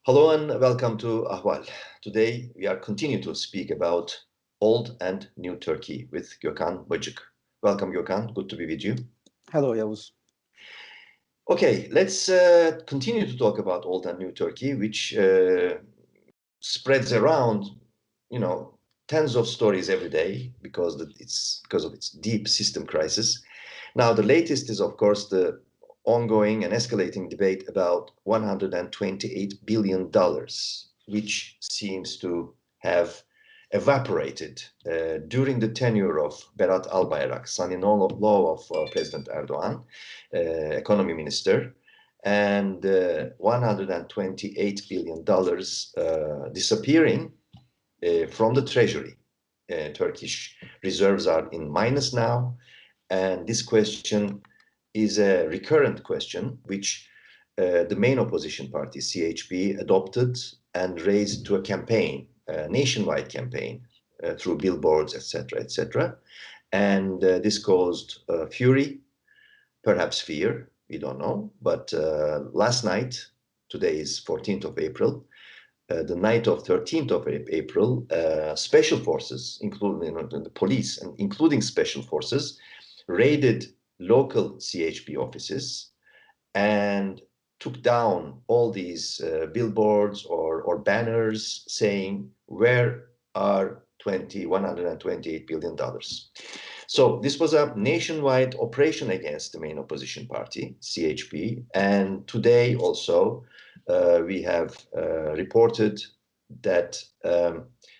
Hello and welcome to Ahval. Today we are continuing to speak about old and new Turkey with Gökhan Bacık. Welcome Gökhan, good to be with you. Hello Yavuz. Okay, let's continue to talk about old and new Turkey, which spreads around, tens of stories every day because of its deep system crisis. Now the latest is of course the ongoing and escalating debate about $128 billion, which seems to have evaporated during the tenure of Berat Albayrak, son-in-law of President Erdoğan, economy minister, and $128 billion disappearing from the treasury. Turkish reserves are in minus now, and this question is a recurrent question which the main opposition party, CHP, adopted and raised to a campaign, a nationwide campaign through billboards, etc., etc. And this caused fury, perhaps fear, we don't know. But last night, today is 14th of April, the night of 13th of April, special forces, including the police and including special forces, raided local CHP offices and took down all these billboards or banners saying, where are $128 billion? So this was a nationwide operation against the main opposition party, CHP. And today also we have reported that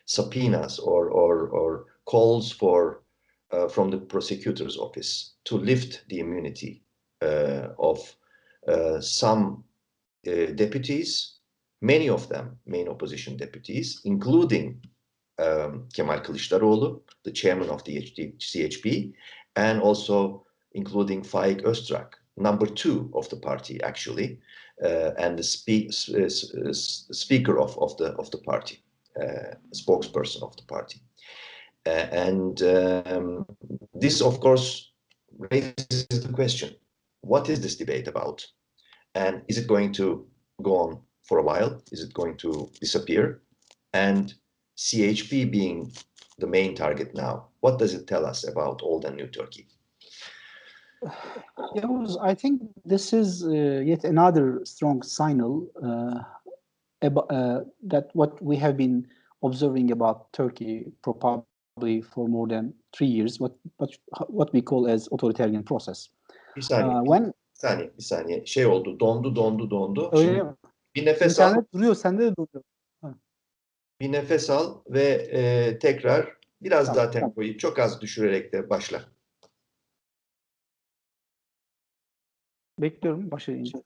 subpoenas or calls for from the prosecutor's office to lift the immunity of some deputies, many of them main opposition deputies, including Kemal Kılıçdaroğlu, the chairman of the CHP, and also including Faik Öztürk, number 2 of the party actually, and the speaker of the party, spokesperson of the party. And this, of course, raises the question, what is this debate about? And is it going to go on for a while? Is it going to disappear? And CHP being the main target now, what does it tell us about old and new Turkey? I think this is yet another strong signal that what we have been observing about Turkey probably for more than 3 years, what we call as authoritarian process. Bir saniye. Şey oldu, dondu. Öyle Şimdi mi? bir nefes İnternet al. duruyor, sende de duruyor. Bir nefes al ve tekrar biraz Tamam, daha tempoyu çok az düşürerek de başla. Bekliyorum başlayınca.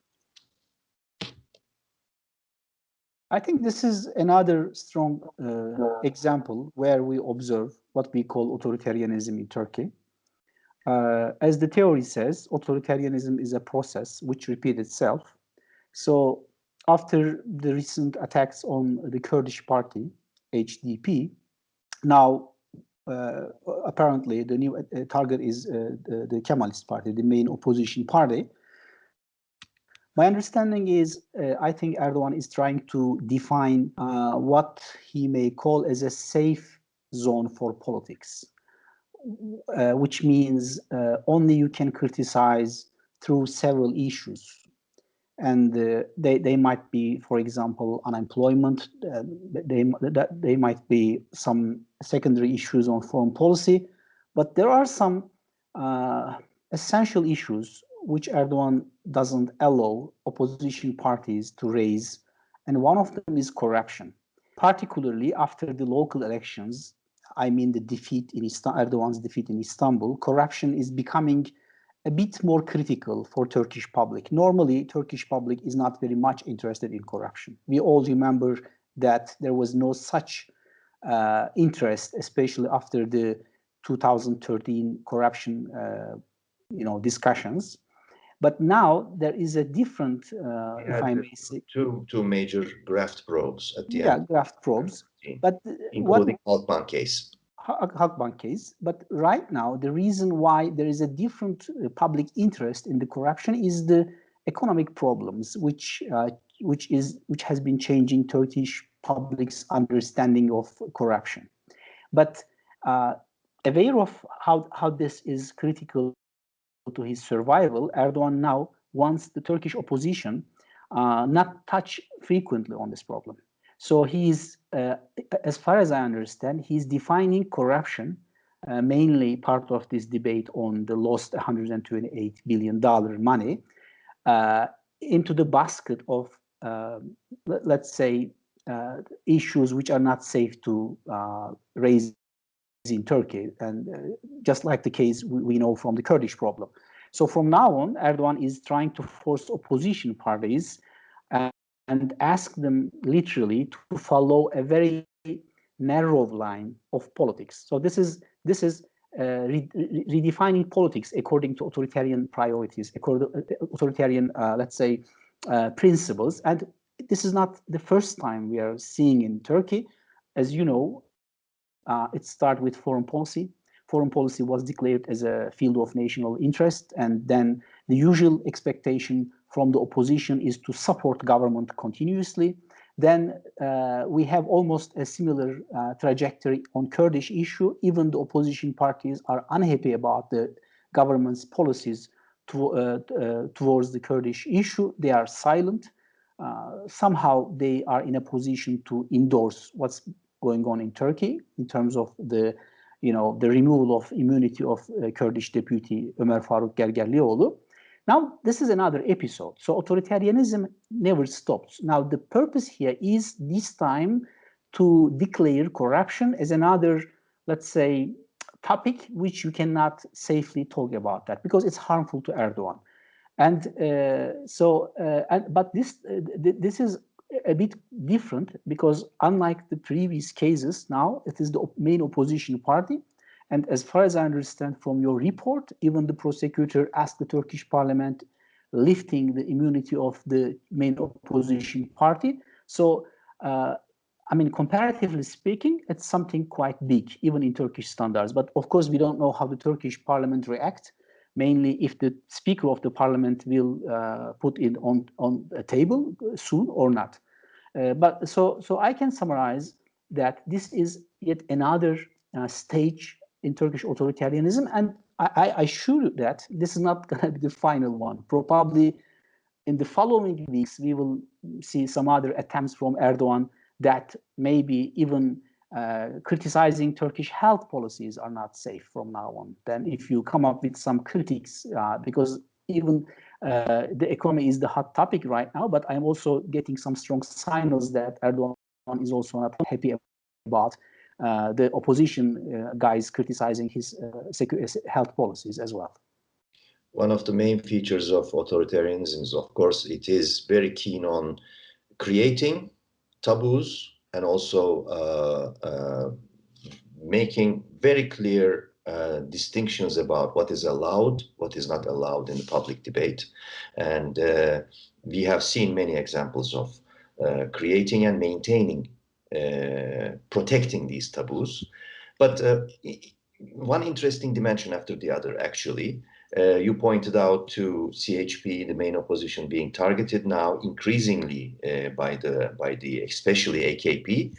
I think this is another strong example where we observe what we call authoritarianism in Turkey. As the theory says, authoritarianism is a process which repeats itself. So after the recent attacks on the Kurdish party, HDP, now apparently the new target is the Kemalist party, the main opposition party. My understanding is, I think Erdoğan is trying to define what he may call as a safe zone for politics, which means only you can criticize through several issues. And they might be, for example, unemployment. They might be some secondary issues on foreign policy, but there are some essential issues which Erdoğan doesn't allow opposition parties to raise, and one of them is corruption. Particularly after the local elections, I mean the defeat in Erdoğan's defeat in Istanbul, corruption is becoming a bit more critical for Turkish public. Normally, Turkish public is not very much interested in corruption. We all remember that there was no such interest, especially after the 2013 corruption discussions. But now there is a different, if I may say, two major graft probes at the end. Yeah, graft probes, but including Halkbank case. Halkbank case. But right now, the reason why there is a different public interest in the corruption is the economic problems which which has been changing Turkish public's understanding of corruption. But aware of how this is critical to his survival, Erdoğan now wants the Turkish opposition not touch frequently on this problem. So he's, as far as I understand, he's defining corruption, mainly part of this debate on the lost $128 billion money, into the basket of, let's say, issues which are not safe to raise in Turkey, and just like the case we know from the Kurdish problem. So from now on, Erdoğan is trying to force opposition parties and ask them literally to follow a very narrow line of politics. So this is redefining politics according to authoritarian priorities, authoritarian, let's say, principles. And this is not the first time we are seeing in Turkey. As you know, it started with foreign policy. Foreign policy was declared as a field of national interest, and then the usual expectation from the opposition is to support government continuously. Then we have almost a similar trajectory on Kurdish issue. Even the opposition parties are unhappy about the government's policies towards the Kurdish issue. They are silent. Somehow they are in a position to endorse what's going on in Turkey in terms of the removal of immunity of Kurdish deputy Ömer Faruk Gergerlioğlu. Now, this is another episode. So authoritarianism never stops. Now, the purpose here is this time to declare corruption as another, let's say, topic which you cannot safely talk about that because it's harmful to Erdoğan. And but this is a bit different because unlike the previous cases, now it is the main opposition party. And as far as I understand from your report, even the prosecutor asked the Turkish parliament lifting the immunity of the main opposition party. So, I mean, comparatively speaking, it's something quite big, even in Turkish standards. But of course, we don't know how the Turkish parliament reacts, mainly if the speaker of the parliament will put it on a table soon or not. But so I can summarize that this is yet another stage in Turkish authoritarianism, and I assure you that this is not going to be the final one. Probably in the following weeks, we will see some other attempts from Erdoğan that maybe even criticizing Turkish health policies are not safe from now on. Then if you come up with some critiques, because even the economy is the hot topic right now, but I'm also getting some strong signals that Erdoğan is also not happy about the opposition guys criticizing his health policies as well. One of the main features of authoritarianism is, of course, it is very keen on creating taboos and also making very clear distinctions about what is allowed, what is not allowed in the public debate. And we have seen many examples of creating and maintaining, protecting these taboos. But one interesting dimension after the other, actually, you pointed out to CHP, the main opposition, being targeted now increasingly by the especially AKP,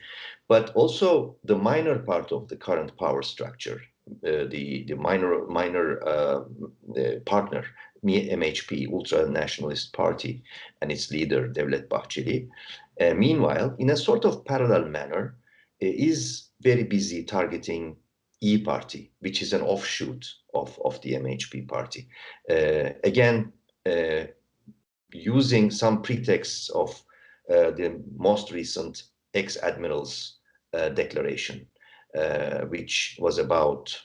but also the minor part of the current power structure, the minor partner, MHP, Ultra Nationalist Party, and its leader Devlet Bahçeli. Meanwhile, in a sort of parallel manner, is very busy targeting E-Party, which is an offshoot of the MHP party. Again, using some pretexts of the most recent ex-admiral's declaration, which was about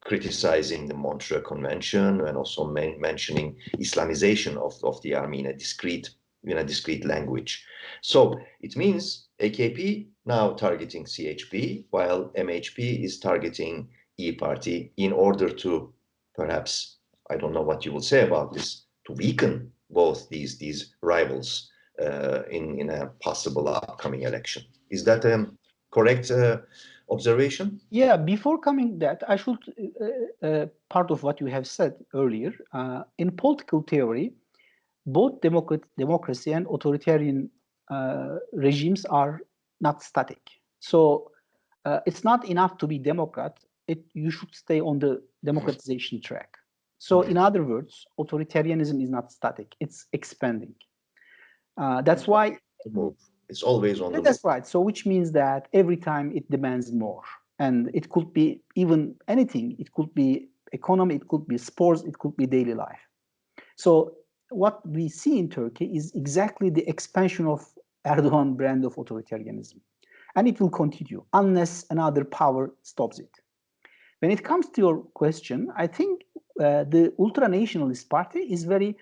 criticizing the Montreux Convention and also mentioning Islamization of the army in a discrete language. So it means AKP now targeting CHP, while MHP is targeting E-Party in order to perhaps, I don't know what you will say about this, to weaken both these rivals in a possible upcoming election. Is that a correct observation? Yeah, before coming that, I should, part of what you have said earlier, in political theory, both democracy and authoritarian regimes are not static. So it's not enough to be Democrat. You should stay on the democratization track. So in other words, authoritarianism is not static. It's expanding. That's why it's always on the move. That's right. So which means that every time it demands more. And it could be even anything. It could be economy, it could be sports, it could be daily life. So what we see in Turkey is exactly the expansion of Erdogan brand of authoritarianism. And it will continue unless another power stops it. When it comes to your question, I think the ultra-nationalist party is very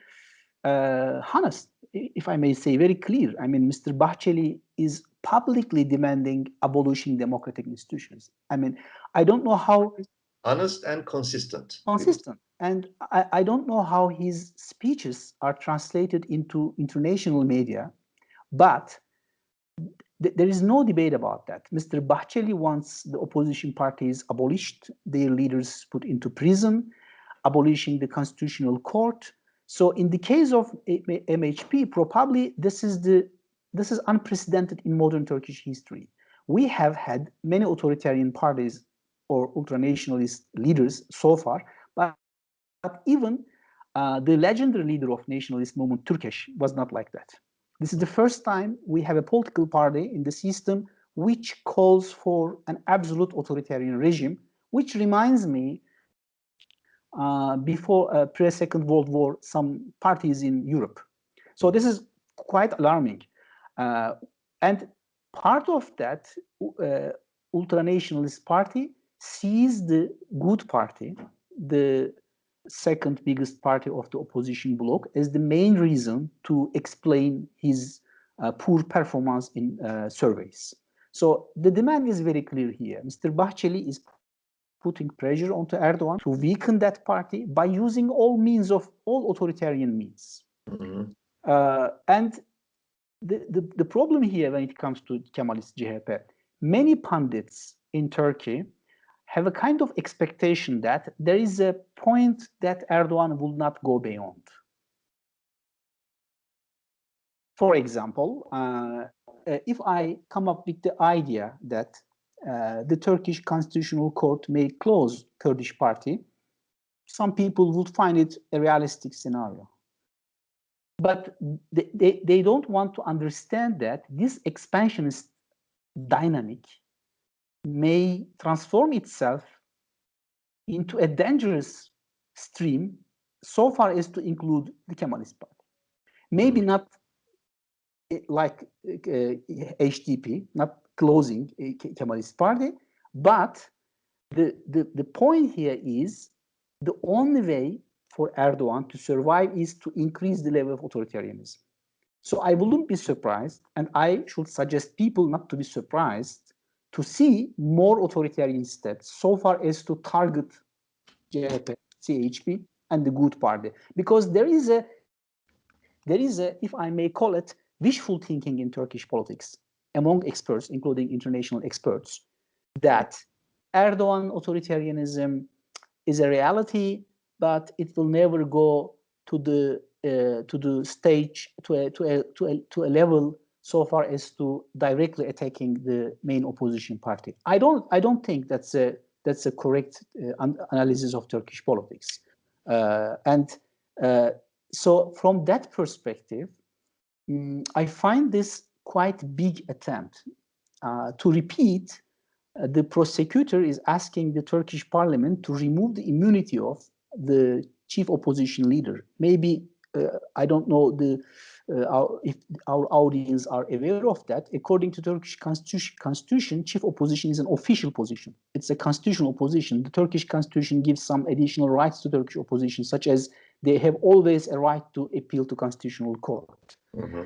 honest, if I may say, very clear. I mean, Mr. Bahçeli is publicly demanding abolishing democratic institutions. I mean, I don't know how... Honest and consistent. Consistent. And I don't know how his speeches are translated into international media, but there is no debate about that. Mr. Bahçeli wants the opposition parties abolished, their leaders put into prison, abolishing the constitutional court. So in the case of MHP, probably this is unprecedented in modern Turkish history. We have had many authoritarian parties or ultranationalist leaders so far, but even the legendary leader of nationalist movement, Turkish, was not like that. This is the first time we have a political party in the system which calls for an absolute authoritarian regime, which reminds me before pre-Second World War, some parties in Europe. So this is quite alarming. And part of that ultranationalist party sees the good party, the second biggest party of the opposition bloc, as the main reason to explain his poor performance in surveys. So the demand is very clear here. Mr. Bahçeli is putting pressure onto Erdoğan to weaken that party by using all authoritarian means. Mm-hmm. And the problem here when it comes to Kemalist CHP, many pundits in Turkey have a kind of expectation that there is a point that Erdoğan will not go beyond. For example, if I come up with the idea that the Turkish Constitutional Court may close Kurdish party, some people would find it a realistic scenario. But they don't want to understand that this expansionist dynamic may transform itself into a dangerous stream so far as to include the Kemalist party. Maybe not like HDP, not closing a Kemalist party, but the point here is the only way for Erdoğan to survive is to increase the level of authoritarianism. So I wouldn't be surprised, and I should suggest people not to be surprised to see more authoritarian steps so far as to target CHP, CHP and the good party. Because there is a, if I may call it, wishful thinking in Turkish politics among experts, including international experts, that Erdoğan authoritarianism is a reality, but it will never go to the stage to a level so far as to directly attacking the main opposition party. I don't think that's a correct analysis of Turkish politics, so from that perspective, I find this quite big attempt to repeat. The prosecutor is asking the Turkish parliament to remove the immunity of the chief opposition leader. Maybe, I don't know if our audience are aware of that. According to Turkish constitution, chief opposition is an official position. It's a constitutional position. The Turkish constitution gives some additional rights to Turkish opposition, such as they have always a right to appeal to constitutional court. Mm-hmm.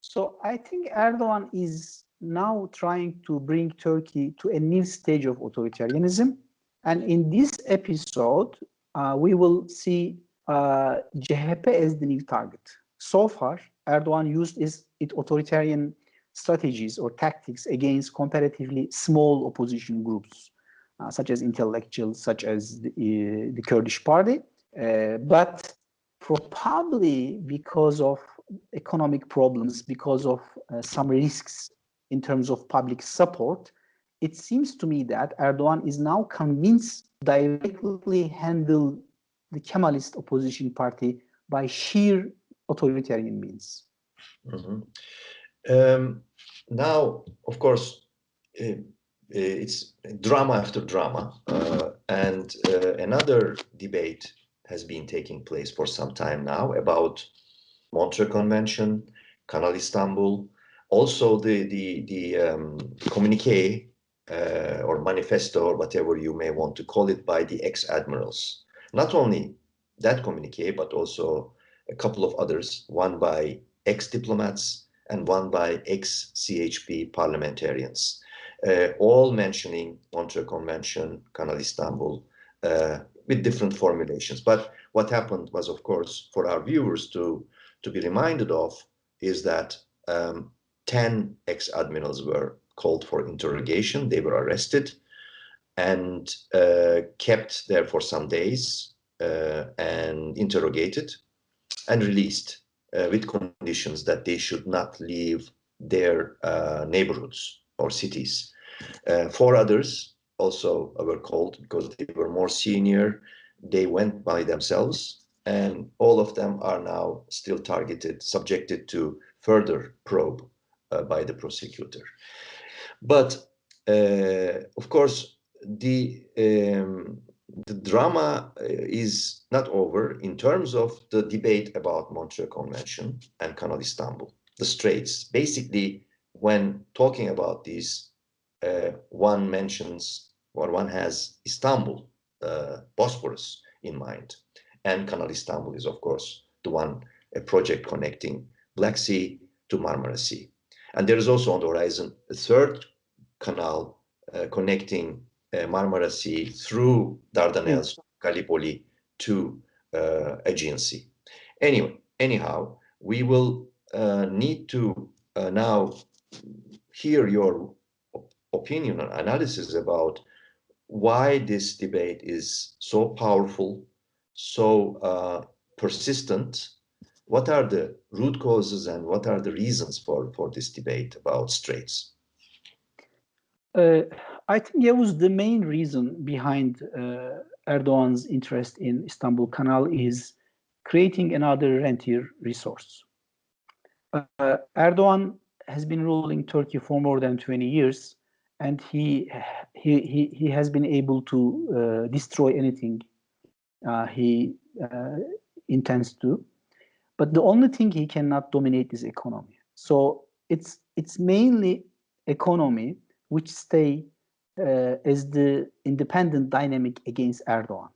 So I think Erdoğan is now trying to bring Turkey to a new stage of authoritarianism. And in this episode, we will see CHP as the new target. So far, Erdoğan used its authoritarian strategies or tactics against comparatively small opposition groups, such as intellectuals, such as the Kurdish party. But probably because of economic problems, because of some risks in terms of public support, it seems to me that Erdoğan is now convinced to directly handle the Kemalist opposition party by sheer authoritarian means. Now, of course, it's drama after drama, and another debate has been taking place for some time now about Montreux Convention, Kanal Istanbul, also the communique or manifesto, or whatever you may want to call it, by the ex-admirals. Not only that communique, but also a couple of others, one by ex-diplomats and one by ex-CHP parliamentarians, all mentioning Montreux Convention, Kanal Istanbul, with different formulations. But what happened was, of course, for our viewers to be reminded of, is that 10 ex-admirals were called for interrogation. They were arrested and kept there for some days and interrogated and released with conditions that they should not leave their neighborhoods or cities. 4 others also were called because they were more senior. They went by themselves, and all of them are now still targeted, subjected to further probe by the prosecutor. But of course, the drama is not over in terms of the debate about Montreux Convention and Kanal Istanbul, the Straits. Basically, when talking about these, one mentions, or one has Istanbul, Bosphorus in mind, and Kanal Istanbul is, of course, the one, a project connecting Black Sea to Marmara Sea. And there is also on the horizon a third canal connecting Marmara Sea through Dardanelles, Gallipoli to Aegean Sea. Anyhow, we will need to now hear your opinion and analysis about why this debate is so powerful, so persistent. What are the root causes and what are the reasons for this debate about Straits? I think the main reason behind Erdoğan's interest in Istanbul Canal is creating another rentier resource. Erdoğan has been ruling Turkey for more than 20 years, and he has been able to destroy anything he intends to. But the only thing he cannot dominate is economy. So it's mainly economy which stay as the independent dynamic against Erdoğan.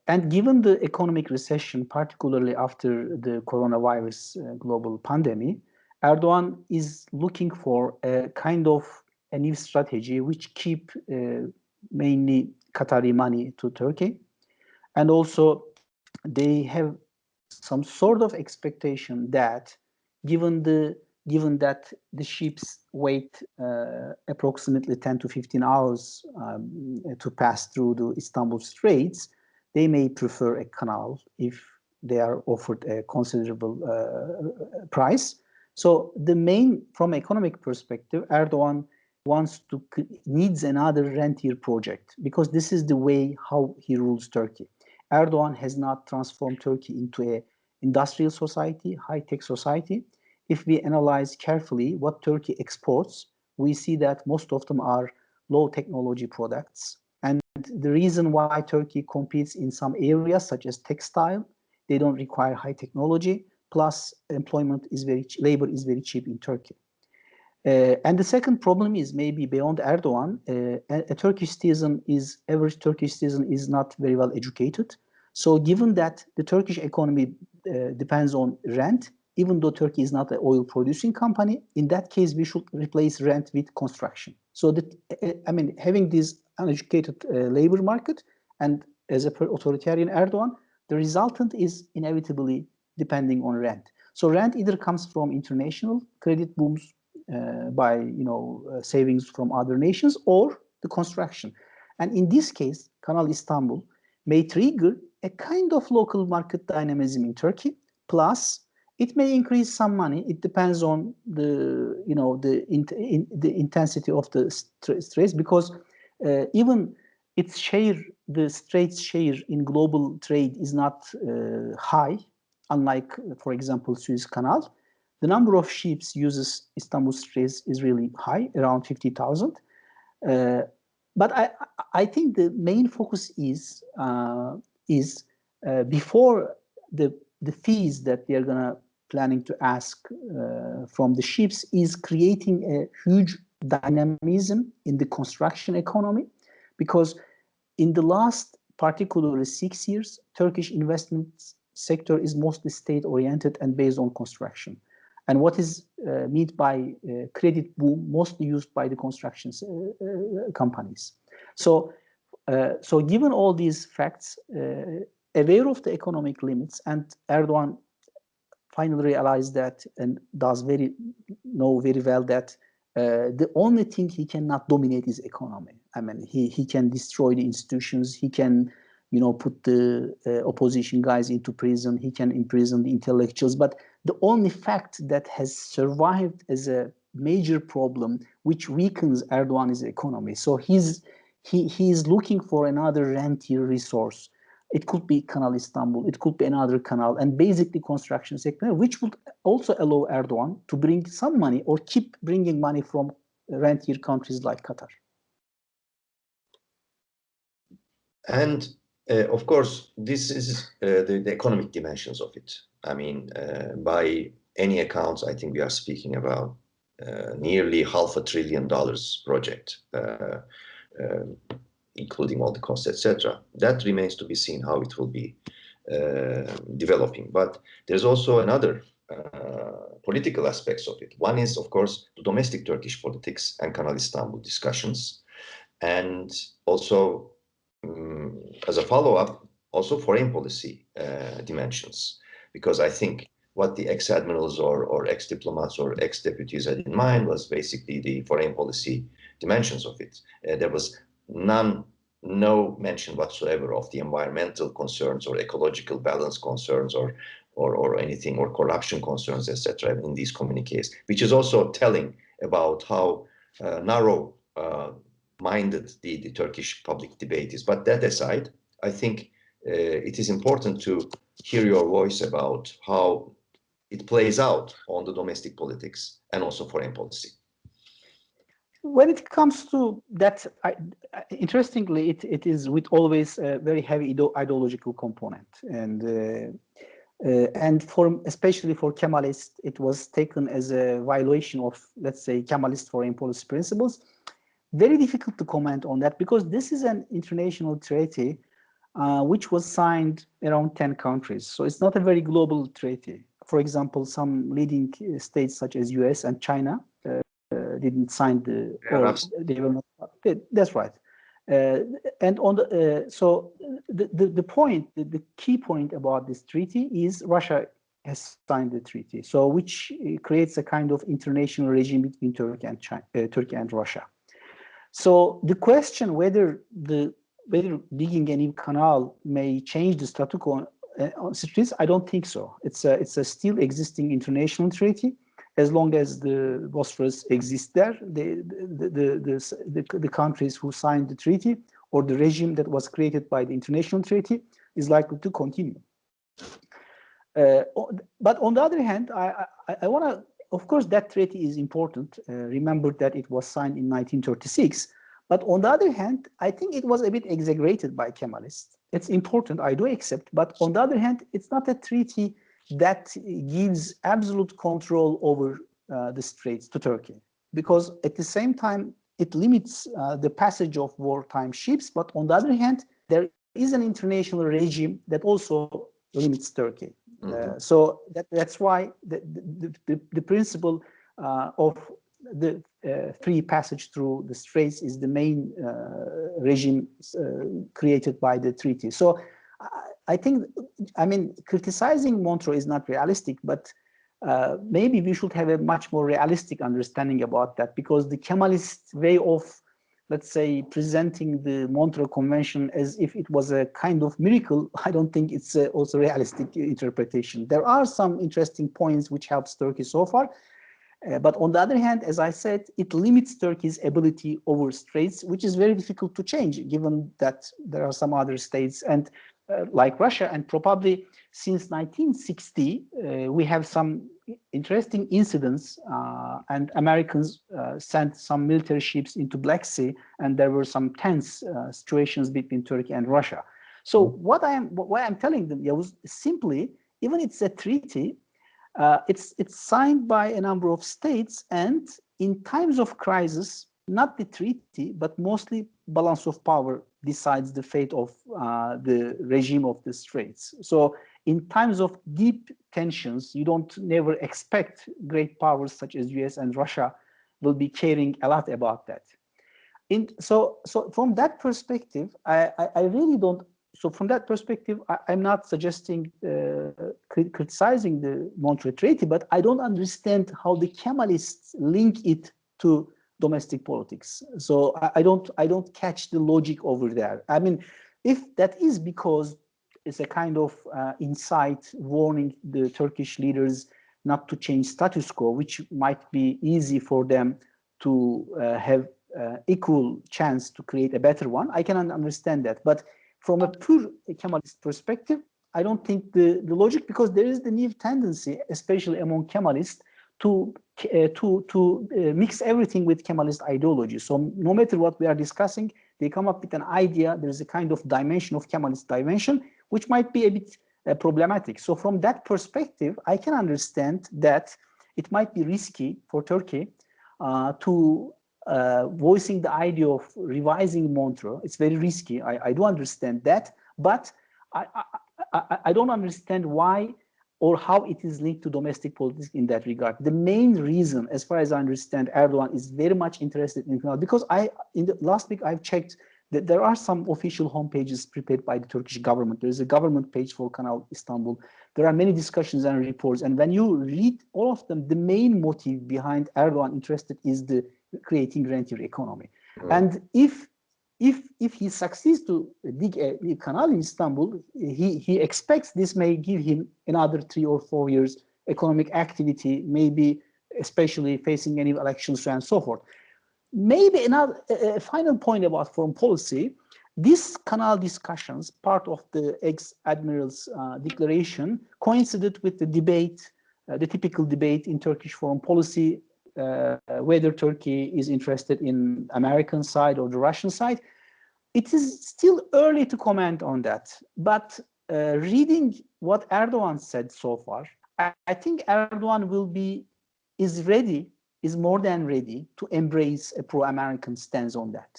And given the economic recession, particularly after the coronavirus global pandemic, Erdoğan is looking for a kind of a new strategy which keep mainly Qatari money to Turkey. And also they have some sort of expectation that given that the ships wait approximately 10 to 15 hours to pass through the Istanbul Straits, they may prefer a canal if they are offered a considerable price. So from economic perspective, Erdoğan needs another rentier project, because this is the way how he rules Turkey. Erdoğan has not transformed Turkey into an industrial society, high-tech society. If we analyze carefully what Turkey exports, we see that most of them are low technology products. And the reason why Turkey competes in some areas such as textile, they don't require high technology, plus employment is labor is very cheap in Turkey. And the second problem is maybe beyond Erdoğan, average Turkish citizen is not very well educated. So given that the Turkish economy depends on rent, even though Turkey is not an oil producing company, in that case, we should replace rent with construction. So having this uneducated labor market, and as a authoritarian Erdoğan, the resultant is inevitably depending on rent. So rent either comes from international credit booms by savings from other nations, or the construction. And in this case, Kanal Istanbul may trigger a kind of local market dynamism in Turkey, plus it may increase some money. It depends on the the intensity of the straits, because even its share, the straits share in global trade is not high, unlike, for example, Suez Canal. The number of ships uses Istanbul Straits is really high, around 50,000. But I think the main focus is before the fees that they are gonna planning to ask from the ships is creating a huge dynamism in the construction economy, because in the last particularly 6 years, Turkish investment sector is mostly state-oriented and based on construction. And what is meant by credit boom, mostly used by the construction companies. So, so given all these facts, aware of the economic limits, and Erdoğan finally realized that and does know very well that the only thing he cannot dominate is economy. I mean, he can destroy the institutions. He can, put the opposition guys into prison. He can imprison the intellectuals. But the only fact that has survived as a major problem, which weakens Erdoğan, is the economy. So he's looking for another rentier resource. It could be Canal Istanbul, it could be another canal, and basically construction sector, which would also allow Erdoğan to bring some money or keep bringing money from rentier countries like Qatar. And of course, this is the economic dimensions of it. I mean, by any accounts, I think we are speaking about nearly $500 billion project, including all the costs, etc. That remains to be seen how it will be developing. But there's also another political aspects of it. One is, of course, the domestic Turkish politics and Canal Istanbul discussions, and also as a follow-up, also foreign policy dimensions, because I think what the ex-admirals or ex-diplomats or ex-deputies had in mind was basically the foreign policy dimensions of it. There was no mention whatsoever of the environmental concerns or ecological balance concerns or anything, or corruption concerns, etc. in these communiques, which is also telling about how narrow minded the Turkish public debate is. But that aside, I think it is important to hear your voice about how it plays out on the domestic politics and also foreign policy. When it comes to that, interestingly, it is with always a very heavy ideological component, and especially for Kemalists, it was taken as a violation of, let's say, Kemalist foreign policy principles. Very difficult to comment on that, because this is an international treaty which was signed around 10 countries. So it's not a very global treaty. For example, some leading states such as US and China didn't sign the. They were not. That's right. And on the so the point, the key point about this treaty is Russia has signed the treaty, so which creates a kind of international regime between Turkey and Russia. So the question whether digging a new canal may change the status quo on streets, I don't think so. It's a still existing international treaty. As long as the Bosphorus exists there, the countries who signed the treaty or the regime that was created by the international treaty is likely to continue. But on the other hand, I want to, of course, that treaty is important. Remember that it was signed in 1936. But on the other hand, I think it was a bit exaggerated by Kemalists. It's important, I do accept. But on the other hand, it's not a treaty that gives absolute control over the straits to Turkey, because at the same time it limits the passage of wartime ships, but on the other hand there is an international regime that also limits Turkey. So that's why the principle of the free passage through the straits is the main regime created by the treaty. So I think, I mean, criticizing Montreux is not realistic, but maybe we should have a much more realistic understanding about that, because the Kemalist way of let's say, presenting the Montreux Convention as if it was a kind of miracle, I don't think it's also realistic interpretation. There are some interesting points which helps Turkey so far. But on the other hand, as I said, it limits Turkey's ability over straits, which is very difficult to change, given that there are some other states and like Russia, and probably since 1960, we have some interesting incidents, and Americans sent some military ships into Black Sea, and there were some tense situations between Turkey and Russia. So what I'm telling them, was simply, even it's a treaty, it's signed by a number of states, and in times of crisis, not the treaty, but mostly balance of power decides the fate of the regime of the straits. So in times of deep tensions, you don't never expect great powers such as US and Russia will be caring a lot about that. So from that perspective, I really don't. So from that perspective, I'm not suggesting criticizing the Montreux Treaty, but I don't understand how the Kemalists link it to domestic politics. So I don't catch the logic over there. I mean, if that is because it's a kind of insight warning the Turkish leaders not to change status quo, which might be easy for them to have equal chance to create a better one, I can understand that. But from a pure Kemalist perspective, I don't think the logic, because there is the new tendency, especially among Kemalists, to mix everything with Kemalist ideology. So no matter what we are discussing, they come up with an idea. There's a kind of dimension of Kemalist dimension, which might be a bit problematic. So from that perspective, I can understand that it might be risky for Turkey to voicing the idea of revising Montreux. It's very risky. I do understand that, but I don't understand why or how it is linked to domestic politics in that regard. The main reason, as far as I understand, Erdoğan is very much interested in Canal, because in the last week I've checked that there are some official homepages prepared by the Turkish government. There is a government page for Canal Istanbul. There are many discussions and reports, and when you read all of them, the main motive behind Erdoğan interested is the creating rentier economy. And if he succeeds to dig a canal in Istanbul, he expects this may give him another 3 or 4 years economic activity, maybe especially facing any elections and so forth. Maybe another final point about foreign policy. This canal discussions, part of the ex-admiral's declaration, coincided with the debate, the typical debate in Turkish foreign policy, whether Turkey is interested in American side or the Russian side. It is still early to comment on that, but reading what Erdoğan said so far, I think Erdoğan is more than ready to embrace a pro-American stance on that.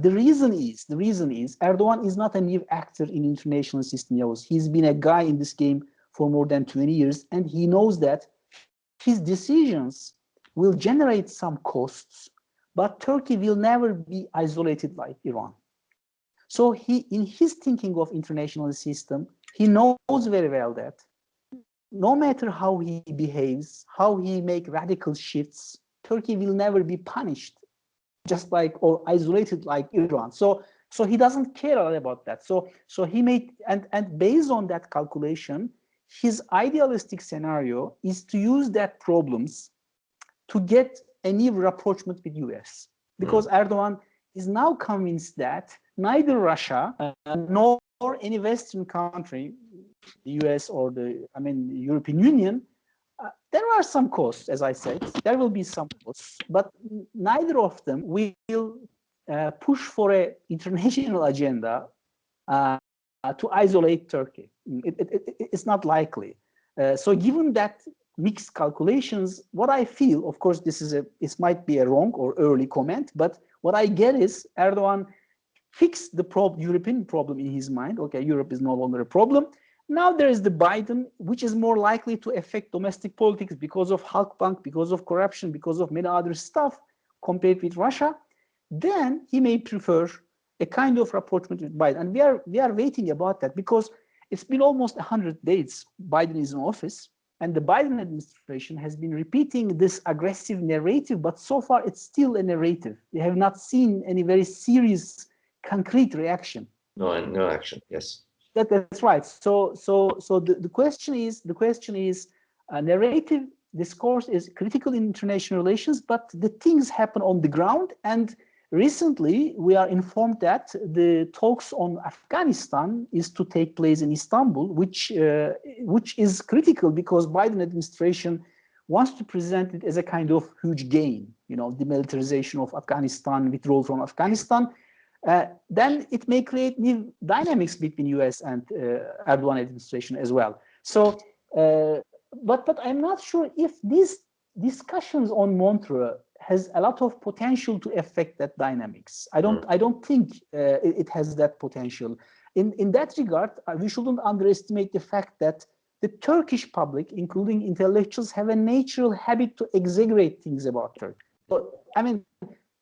The reason is Erdoğan is not a new actor in international system. He's been a guy in this game for more than 20 years, and he knows that his decisions will generate some costs, but Turkey will never be isolated like Iran. So in his thinking of international system, he knows very well that no matter how he behaves, how he make radical shifts, Turkey will never be punished, just like or isolated like Iran. So he doesn't care a lot about that. So he made, and based on that calculation, his idealistic scenario is to use that problems to get a new rapprochement with US, because Erdoğan is now convinced that neither Russia nor any Western country, the US or the European Union, there are some costs, as I said, there will be some costs, but neither of them will push for an international agenda to isolate Turkey. It's not likely. So given that mixed calculations, what I feel, of course, this might be a wrong or early comment, but what I get is Erdoğan fixed the European problem in his mind. Okay, Europe is no longer a problem. Now there is the Biden, which is more likely to affect domestic politics because of Halkbank, because of corruption, because of many other stuff compared with Russia. Then he may prefer a kind of rapprochement with Biden. And we are waiting about that, because it's been almost 100 days Biden is in office. And the Biden administration has been repeating this aggressive narrative, but so far it's still a narrative. We have not seen any very serious, concrete reaction. No action. Yes. That's right. So the question is, narrative discourse is critical in international relations, but the things happen on the ground. And recently, we are informed that the talks on Afghanistan is to take place in Istanbul, which is critical because Biden administration wants to present it as a kind of huge gain, demilitarization of Afghanistan, withdrawal from Afghanistan. Then it may create new dynamics between US and Erdoğan administration as well. So, but I'm not sure if these discussions on Montreux has a lot of potential to affect that dynamics. I don't think it has that potential. In that regard, we shouldn't underestimate the fact that the Turkish public, including intellectuals, have a natural habit to exaggerate things about Turkey. So, I mean,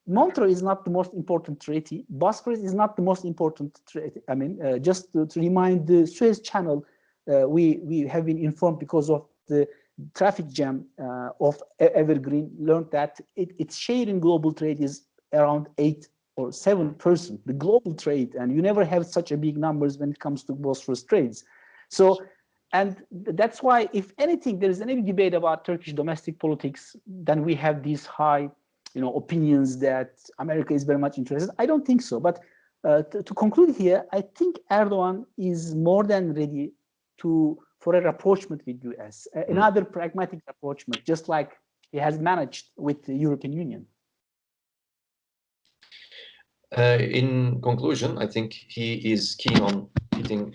Montreux is not the most important treaty. Bosphorus is not the most important treaty. I mean, just to remind the Suez Channel, we have been informed because of the traffic jam of Evergreen, learned that its share in global trade is around 8 or 7%, the global trade, and you never have such a big numbers when it comes to Bosphorus trades. So, and that's why, if anything, there is any debate about Turkish domestic politics, then we have these high opinions that America is very much interested. I don't think so. But to conclude here, I think Erdoğan is more than ready for a rapprochement with US, another pragmatic rapprochement, just like he has managed with the European Union. In conclusion, I think he is keen on hitting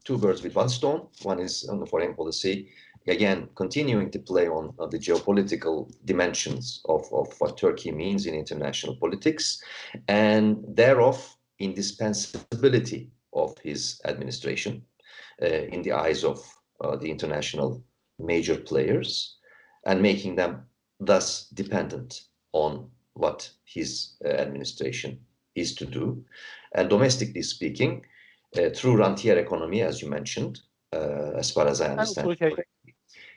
two birds with one stone. One is on the foreign policy, again, continuing to play on the geopolitical dimensions of what Turkey means in international politics, and thereof indispensability of his administration in the eyes of the international major players, and making them thus dependent on what his administration is to do. And domestically speaking, through rentier economy, as you mentioned, as far as I understand,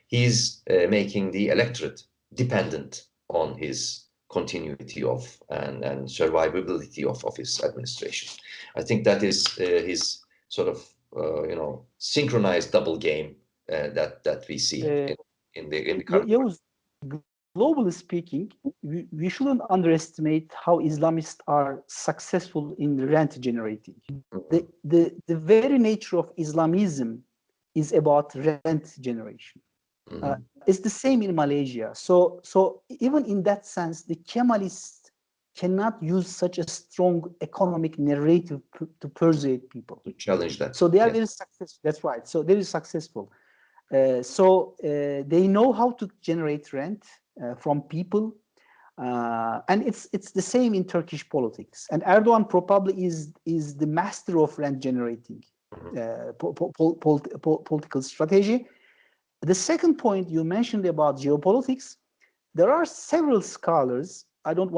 he's making the electorate dependent on his continuity of and survivability of his administration. I think that is his sort of synchronized double game that we see in the current. Globally speaking, we shouldn't underestimate how Islamists are successful in rent generating. The very nature of Islamism is about rent generation. It's the same in Malaysia. So even in that sense, the Kemalists cannot use such a strong economic narrative to persuade people. To challenge that. So they are very successful. That's right. So they are successful. They know how to generate rent from people. And it's the same in Turkish politics. And Erdoğan probably is the master of rent generating political strategy. The second point you mentioned about geopolitics, there are several scholars. I don't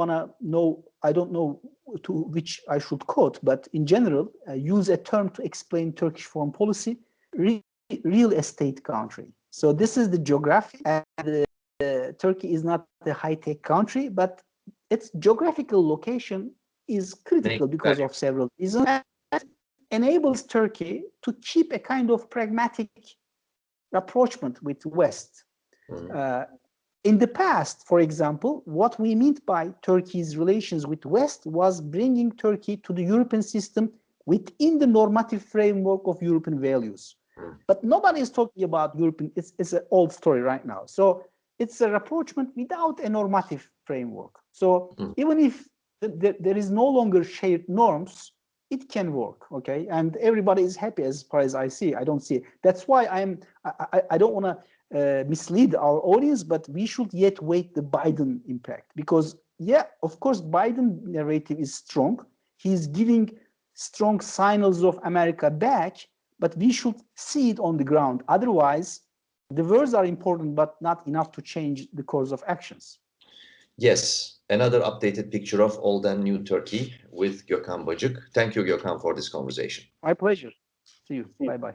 know to which I should quote, but in general, use a term to explain Turkish foreign policy: real estate country. So this is the geography, and Turkey is not a high-tech country, but its geographical location is critical because of several reasons. And enables Turkey to keep a kind of pragmatic rapprochement with West. In the past, for example, what we meant by Turkey's relations with West was bringing Turkey to the European system within the normative framework of European values. But nobody is talking about European, it's an old story right now. So it's a rapprochement without a normative framework. So even if there is no longer shared norms, it can work, okay? And everybody is happy as far as I see. I don't see it. That's why I don't want to mislead our audience, but we should yet wait the Biden impact, because of course, Biden narrative is strong. He's giving strong signals of America back, but we should see it on the ground. Otherwise, the words are important, but not enough to change the course of actions. Yes, another updated picture of old and new Turkey with Gökhan Bacık. Thank you, Gökhan, for this conversation. My pleasure. See you. Bye-bye.